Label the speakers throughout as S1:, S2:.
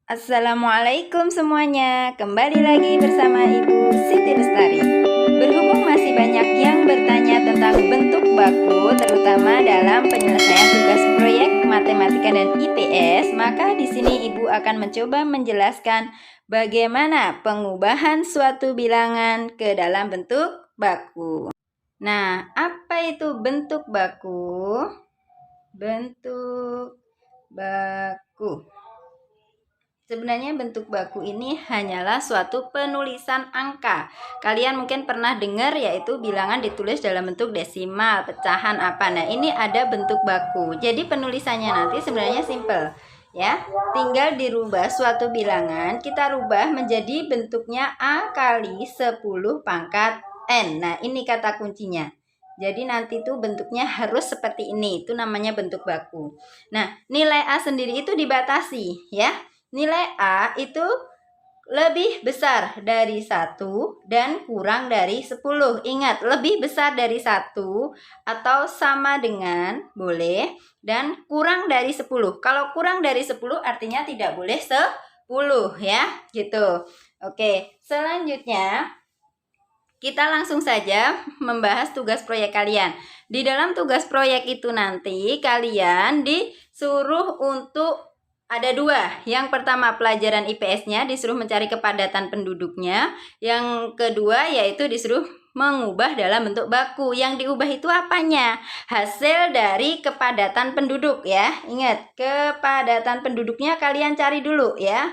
S1: Assalamualaikum semuanya, kembali lagi bersama Ibu Siti Lestari. Berhubung masih banyak yang bertanya tentang bentuk baku, terutama dalam penyelesaian tugas proyek matematika dan IPS, maka di sini Ibu akan mencoba menjelaskan bagaimana pengubahan suatu bilangan ke dalam bentuk baku. Nah, apa itu bentuk baku? Bentuk baku. Sebenarnya bentuk baku ini hanyalah suatu penulisan angka. Kalian mungkin pernah dengar yaitu bilangan ditulis dalam bentuk desimal, pecahan apa. Nah, ini ada bentuk baku. Jadi penulisannya nanti sebenarnya simple. Ya, tinggal dirubah suatu bilangan, kita rubah menjadi bentuknya A kali 10 pangkat N. Nah, ini kata kuncinya. Jadi nanti tuh bentuknya harus seperti ini. Itu namanya bentuk baku. Nah, nilai A sendiri itu dibatasi ya. Nilai A itu lebih besar dari 1 dan kurang dari 10. Ingat, lebih besar dari 1 atau sama dengan boleh dan kurang dari 10. Kalau kurang dari 10 artinya tidak boleh 10 ya, gitu. Oke, selanjutnya kita langsung saja membahas tugas proyek kalian. Di dalam tugas proyek itu nanti kalian disuruh untuk ada 2. Yang pertama pelajaran IPS-nya disuruh mencari kepadatan penduduknya. Yang kedua yaitu disuruh mengubah dalam bentuk baku. Yang diubah itu apanya? Hasil dari kepadatan penduduk ya. Ingat, kepadatan penduduknya kalian cari dulu ya.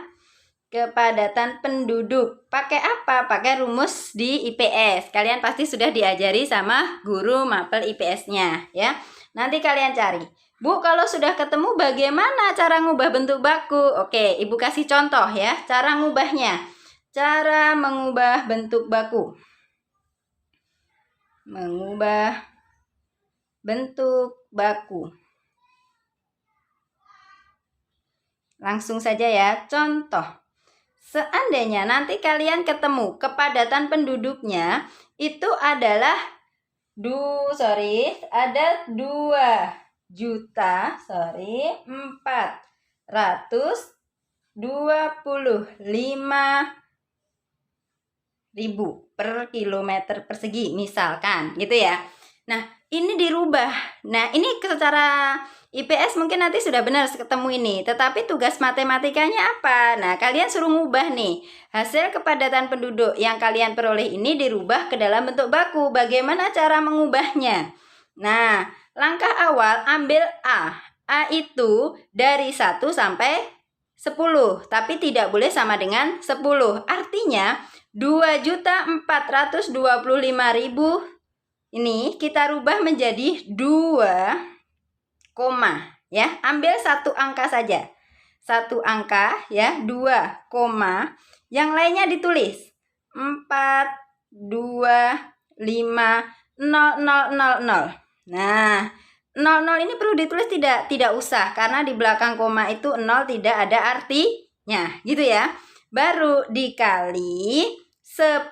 S1: Kepadatan penduduk. Pakai apa? Pakai rumus di IPS. Kalian pasti sudah diajari sama guru mapel IPS-nya ya. Nanti kalian cari. Bu, kalau sudah ketemu bagaimana cara ngubah bentuk baku? Oke, Ibu kasih contoh ya, cara ngubahnya. Cara mengubah bentuk baku. Mengubah bentuk baku. Langsung saja ya, contoh. Seandainya nanti kalian ketemu kepadatan penduduknya itu adalah ada 2.425.000 per kilometer persegi misalkan gitu ya. Nah, ini dirubah. Nah, ini secara IPS mungkin nanti sudah benar ketemu ini, tetapi tugas matematikanya apa? Nah, kalian suruh ngubah nih. Hasil kepadatan penduduk yang kalian peroleh ini dirubah ke dalam bentuk baku. Bagaimana cara mengubahnya? Nah, langkah awal ambil A. A itu dari 1 sampai 10, tapi tidak boleh sama dengan 10. Artinya 2.425.000 ini kita rubah menjadi 2, ya. Ambil satu angka saja. Satu angka ya, 2, yang lainnya ditulis 4, 2, 5, 0, 0, 0, 0. Nah, 0, 0 ini perlu ditulis tidak usah karena di belakang koma itu 0 tidak ada artinya, gitu ya. Baru dikali 10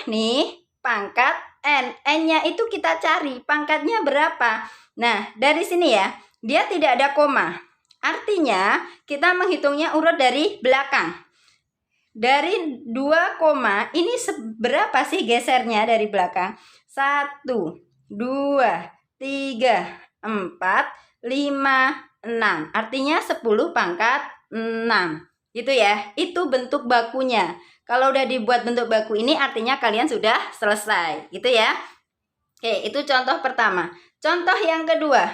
S1: nih pangkat N. N-nya itu kita cari pangkatnya berapa. Nah, dari sini ya, dia tidak ada koma. Artinya, kita menghitungnya urut dari belakang. Dari 2 koma, ini seberapa sih gesernya dari belakang? 1, 2, 3, 4, 5, 6. Artinya 10 pangkat 6. Gitu ya, itu bentuk bakunya. Kalau udah dibuat bentuk baku ini artinya kalian sudah selesai, gitu ya. Oke, itu contoh pertama. Contoh yang kedua,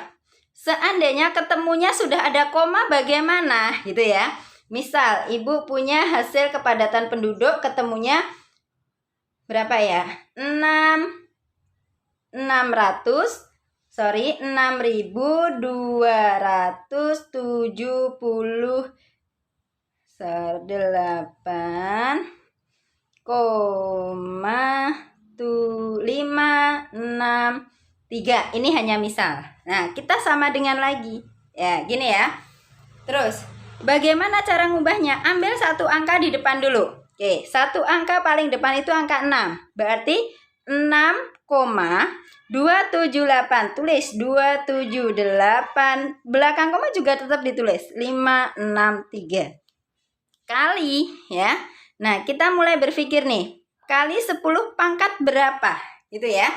S1: seandainya ketemunya sudah ada koma bagaimana, gitu ya. Misal, Ibu punya hasil kepadatan penduduk ketemunya berapa ya? 6.278,563. Ini hanya misal. Nah, kita sama dengan lagi. Ya, gini ya. Terus, bagaimana cara ngubahnya? Ambil satu angka di depan dulu. Oke, satu angka paling depan itu angka 6. Berarti 6,278. Tulis 278. Belakang koma juga tetap ditulis 563. kali ya. Nah, kita mulai berpikir nih, kali 10 pangkat berapa? Gitu ya.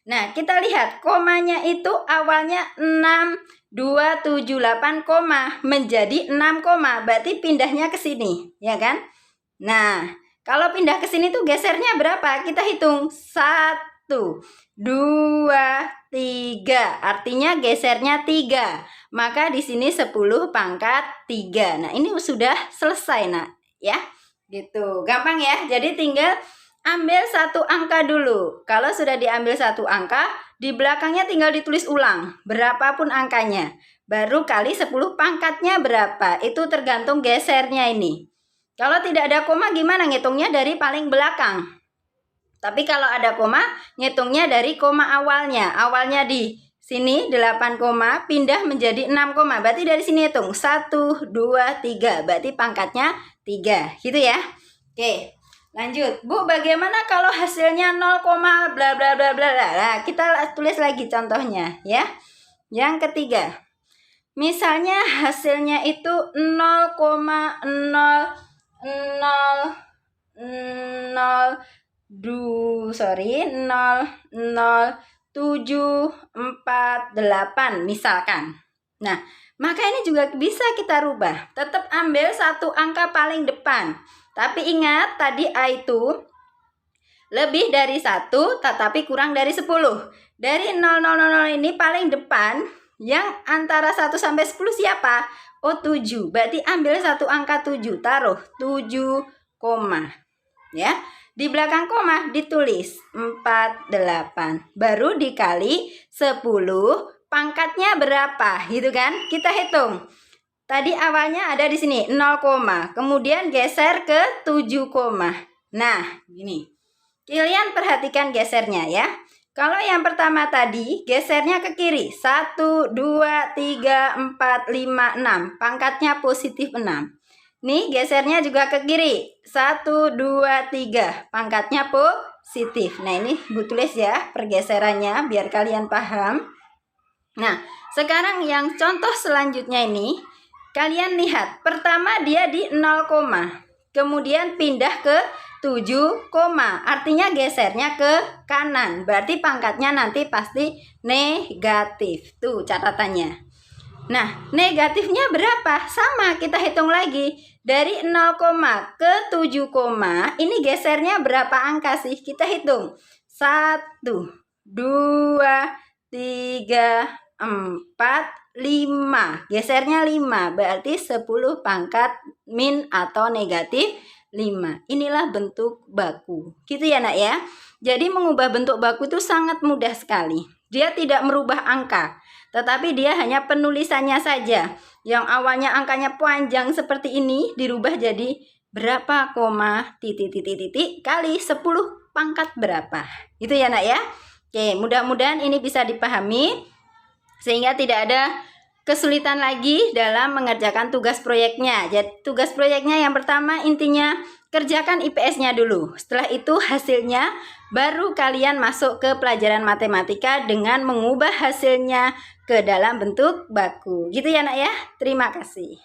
S1: Nah, kita lihat komanya itu awalnya 6278 koma menjadi 6 koma, berarti pindahnya ke sini, ya kan? Nah, kalau pindah ke sini tuh gesernya berapa? Kita hitung 1, 2, 3. Artinya gesernya 3. Maka di sini 10 pangkat 3. Nah, ini sudah selesai, Nak, ya. Gitu. Gampang ya. Jadi tinggal ambil satu angka dulu. Kalau sudah diambil satu angka, di belakangnya tinggal ditulis ulang berapapun angkanya. Baru kali 10 pangkatnya berapa. Itu tergantung gesernya ini. Kalau tidak ada koma gimana ngitungnya? Dari paling belakang. Tapi kalau ada koma, ngitungnya dari koma awalnya. Awalnya di sini 8 koma, pindah menjadi 6 koma. Berarti dari sini hitung 1, 2, 3. Berarti pangkatnya 3. Gitu ya. Oke, lanjut. Bu, bagaimana kalau hasilnya 0, bla bla bla bla. Nah, kita tulis lagi contohnya ya. Yang ketiga. Misalnya hasilnya itu 0,748 misalkan. Nah, maka ini juga bisa kita rubah. Tetap ambil satu angka paling depan. Tapi ingat tadi A itu lebih dari 1 tetapi kurang dari 10. Dari 0,000 ini paling depan yang antara 1 sampai 10 siapa? Oh, 7. Berarti ambil satu angka 7, taruh 7 koma. Ya. Di belakang koma ditulis 48. Baru dikali 10, pangkatnya berapa? Gitu kan? Kita hitung. Tadi awalnya ada di sini 0, kemudian geser ke 7 koma. Nah, gini. Kalian perhatikan gesernya ya. Kalau yang pertama tadi gesernya ke kiri 1, 2, 3, 4, 5, 6. Pangkatnya positif 6. Nih gesernya juga ke kiri 1, 2, 3. Pangkatnya positif. Nah, ini Bu tulis ya pergeserannya biar kalian paham. Nah, sekarang yang contoh selanjutnya ini kalian lihat. Pertama dia di 0, kemudian pindah ke 7 koma, artinya gesernya ke kanan. Berarti pangkatnya nanti pasti negatif. Tuh catatannya. Nah, negatifnya berapa? Sama, kita hitung lagi. Dari 0, ke 7 koma, ini gesernya berapa angka sih? Kita hitung. 1, 2, 3, 4, 5. Gesernya 5, berarti 10 pangkat min atau negatif 5. Inilah bentuk baku. Gitu ya, Nak ya. Jadi mengubah bentuk baku itu sangat mudah sekali. Dia tidak merubah angka, tetapi dia hanya penulisannya saja. Yang awalnya angkanya panjang seperti ini dirubah jadi berapa koma titik kali 10 pangkat berapa. Gitu ya, Nak ya. Oke, mudah-mudahan ini bisa dipahami sehingga tidak ada kesulitan lagi dalam mengerjakan tugas proyeknya. Jadi tugas proyeknya yang pertama intinya kerjakan IPS-nya dulu. Setelah itu hasilnya baru kalian masuk ke pelajaran matematika dengan mengubah hasilnya ke dalam bentuk baku. Gitu ya, Nak ya. Terima kasih.